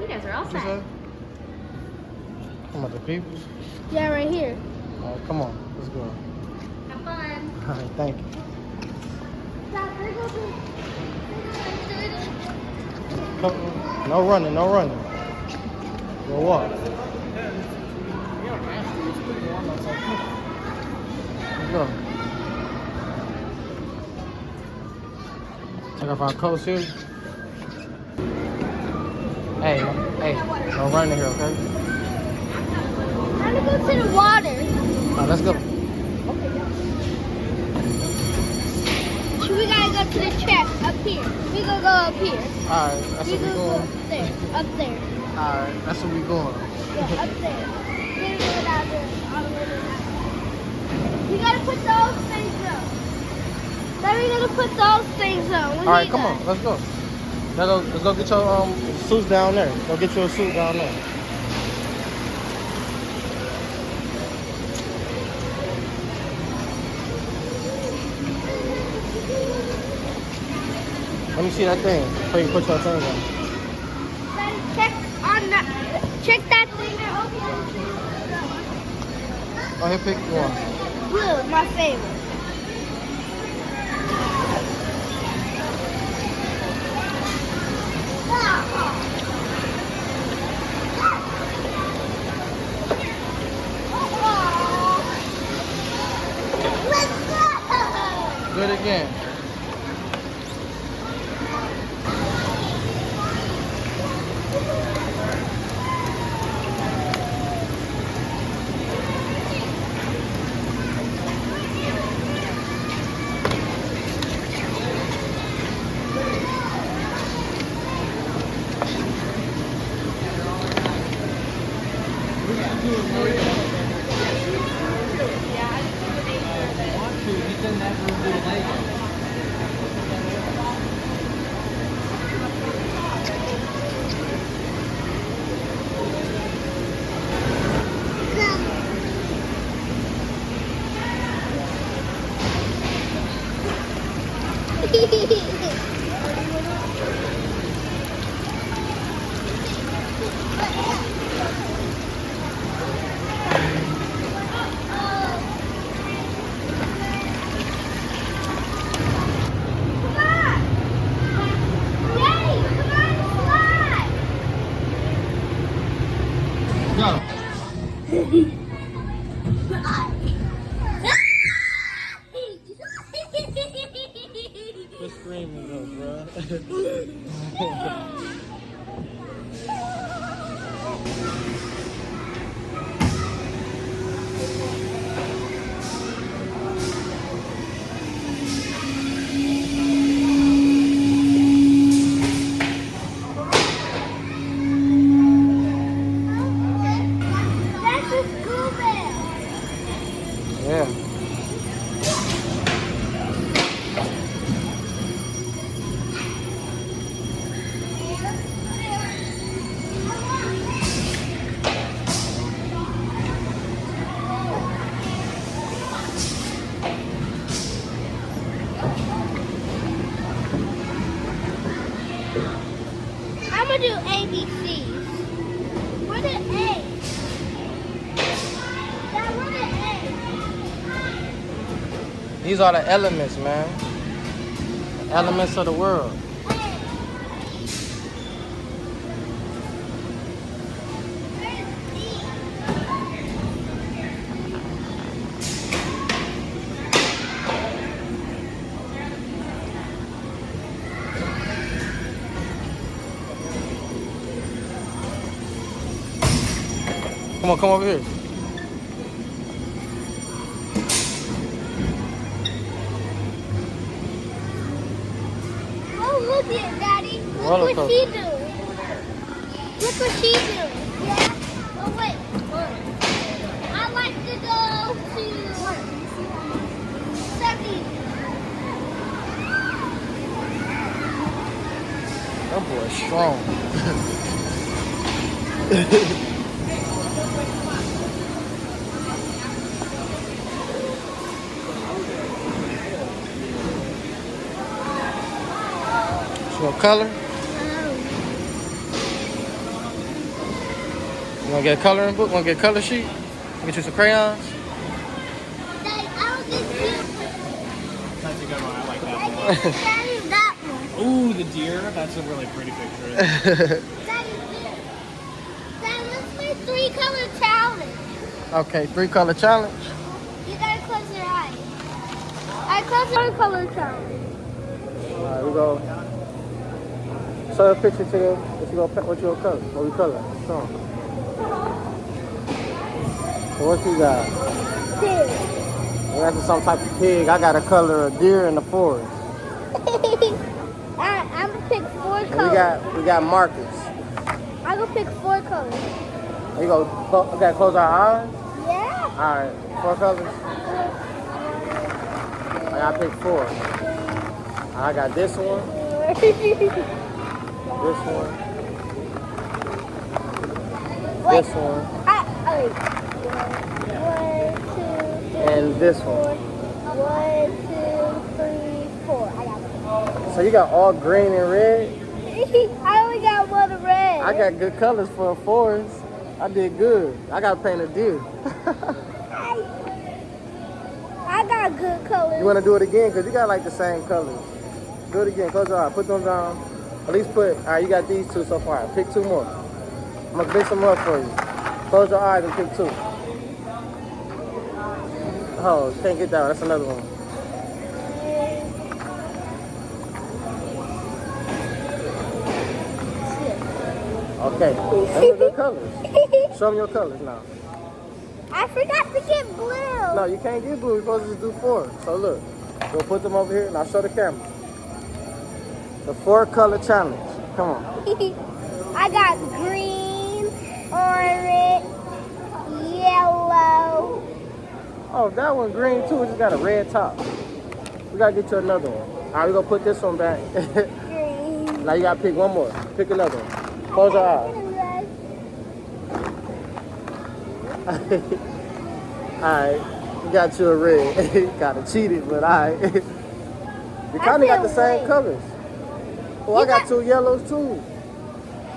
You guys are all What you set. say? Come on, the people. Yeah, right here. All right, come on. Let's go. Have fun. All right, thank you. Come, no running, no running. We'll walk. Let's go. Take off our coats here. Hey, no running here, okay? I'm gonna go to the water. All right, let's go. We gotta go to the track up here. We gonna go up here. All right, that's We where we gonna go going. up there. Up there. All right, that's where we going. Yeah, up there. We're gonna go down there. All the way down. We gotta put those things up. Then we gotta put those things on. All right, come on, let's go. Let's go get your suits down there. Go get your suit down there. Let me see that thing before you put your things on. Check that thing. Oh, here, pick one. Blue, my favorite. Do it again. Go. Quit screaming though, bro. Yeah. I'm gonna do ABCs. What are A? Dad, what are A? These are the elements, man. Elements of the world. Come on, come over here. Oh, look at it, Daddy. Look Roller what coaster. she do. Look what she do. Yeah. Oh wait. I like to go to 70. That boy is strong. What color? You want to get a coloring book? Want to get a color sheet? Get you some crayons? Daddy, I don't think you. That's a good one. I like that one. Daddy, that one. Ooh, the deer. That's a really pretty picture. Daddy, let's play 3-color challenge. Okay, 3-color challenge. You gotta close your eyes. I close your color challenge. Alright, we go. Show a picture to them. What you gonna color? What we color? Show 'em. So what you got? Pig. We got some type of pig. I got a color of deer in the forest. I'm gonna pick 4 And colors. we got markers. I'm gonna pick 4 colors. We go. Okay, close our eyes. Yeah. All right, 4 colors. I gotta pick 4. I got this one. This one. Wait. This one. Wait. 1, 2, 3, And this 4. one. 1, 2, 3, 4. I got one. So you got all green and red. I only got 1 red. I got good colors for a forest. I did good. I got to paint a deer. I got good colors. You want to do it again? Because you got like the same colors. Do it again. Close your eyes. Put them down. At least all right, you got these 2 so far. Pick 2 more. I'm going to mix them up for you. Close your eyes and pick 2. Oh, can't get that one. That's another one. Okay. Those are good colors. Show me your colors now. I forgot to get blue. No, you can't get blue. We're supposed to just do 4. So look. We'll put them over here. Now show the camera. The 4-color challenge. Come on. I got green, orange, yellow. Oh, that one green too. It just got a red top. We gotta get you another one. All right, we're gonna put this one back. Green. Now you gotta pick one more. Pick another one. Close your eyes. Alright, we got you a red. Kinda cheated, but alright. You kinda got the same colors. Oh, I got 2 yellows too.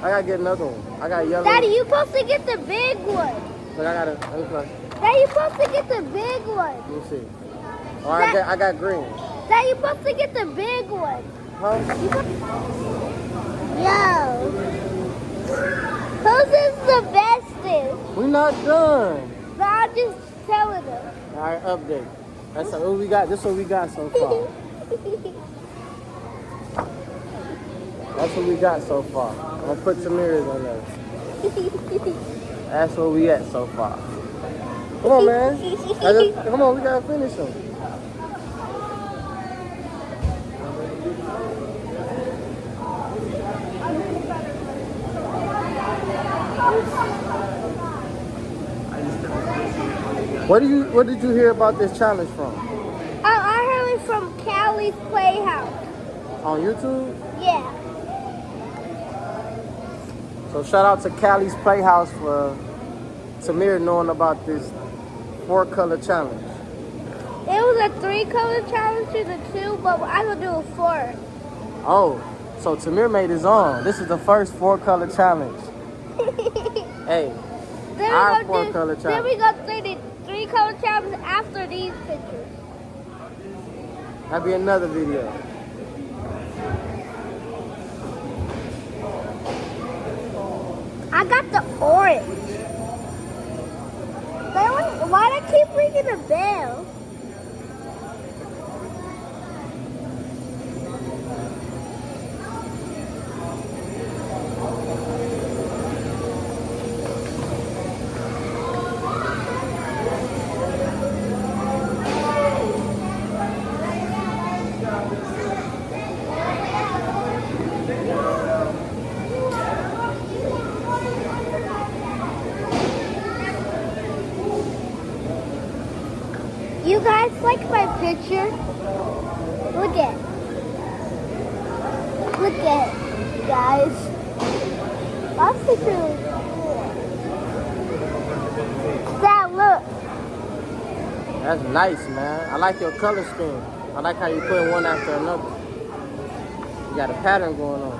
I gotta get another one. I got yellow. Daddy, you supposed to get the big one. Look, I gotta. Let Daddy, you supposed to get the big one. me see. Oh, I got green. Daddy, you supposed to get the big one. Huh? Yo. Whose is the bestest? We not done. No, I'm just telling them. Alright, update. That's what we got. This is what we got so far. That's what we got so far. I'm gonna put Tamirs on there. That's where we at so far. Come on, man. Come on, we gotta finish them. What did you hear about this challenge from? I heard it from Callie's Playhouse. On YouTube? Yeah. So shout out to Callie's Playhouse for Tamir knowing about this 4-color challenge. It was a 3-color challenge to the 2, but I will do a 4. Oh, so Tamir made his own. This is the first 4-color challenge. Hey, our 4-color challenge. Then we go through the 3-color challenge after these pictures. That'll be another video. I got the orange. Why do I keep ringing the bell? You guys like my picture? Look at it, guys. My picture is cool. Dad, look. That's nice, man. I like your color scheme. I like how you put one after another. You got a pattern going on.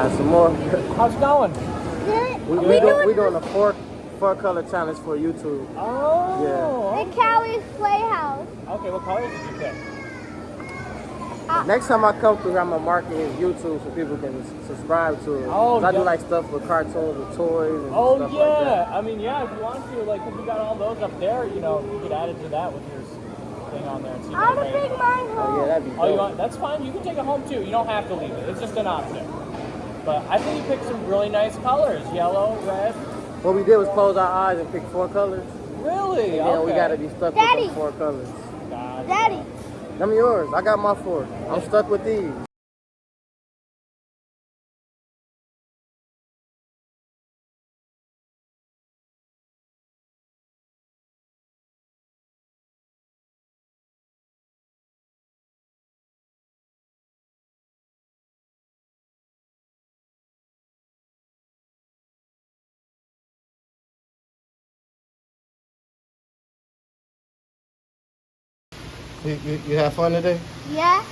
Got some more. How's it going? Good. We doing a four color challenge for YouTube. Oh. The Cowie's Playhouse. Okay, what colors did you pick? Next time I come through, I'm gonna market his YouTube so people can subscribe to it. Oh, 'Cause I do yeah. like stuff with cartoons and toys and Oh stuff yeah. like that. I mean, yeah. If you want to, like, if we got all those up there, you know, you could add it to that with your thing on there. And see I want to if bring mine Oh home. yeah, that'd be Oh, you dope. want? That's fine. You can take it home too. You don't have to leave it. It's just an option. But I think you picked some really nice colors: yellow, red. What we did was close our eyes and pick 4 colors. Really? And then Okay. we gotta be stuck Daddy. with them 4 colors. Gotcha. Daddy. Them yours. I got my 4. I'm stuck with these. You have fun today? Yeah.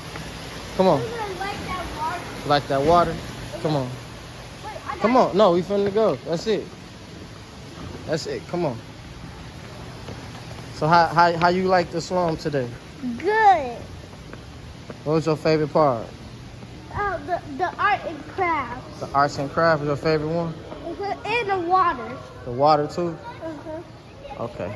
Come on. You're gonna like that water. Like that water? Come on. Wait, I Come on. No, we finna go. That's it. That's it. Come on. So how you like the Sloan today? Good. What was your favorite part? Oh, the art and crafts. The arts and crafts is your favorite one? And the water. The water too? Uh-huh. Okay.